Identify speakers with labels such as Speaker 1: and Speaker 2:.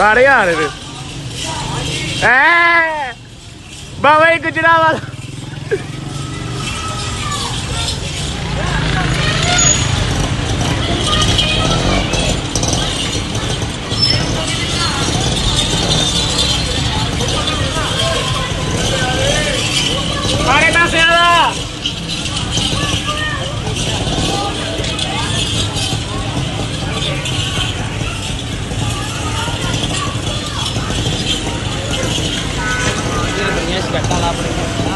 Speaker 1: ਸਾਰੇ ਆ ਰਹੇ ਨੇ ਐ ਬਾਬਾ ਜੀ ਗੁਜਰਾਵਾਲ ਸਾਰੇ ਪਾਸੇ ਆ Sekarang lapar.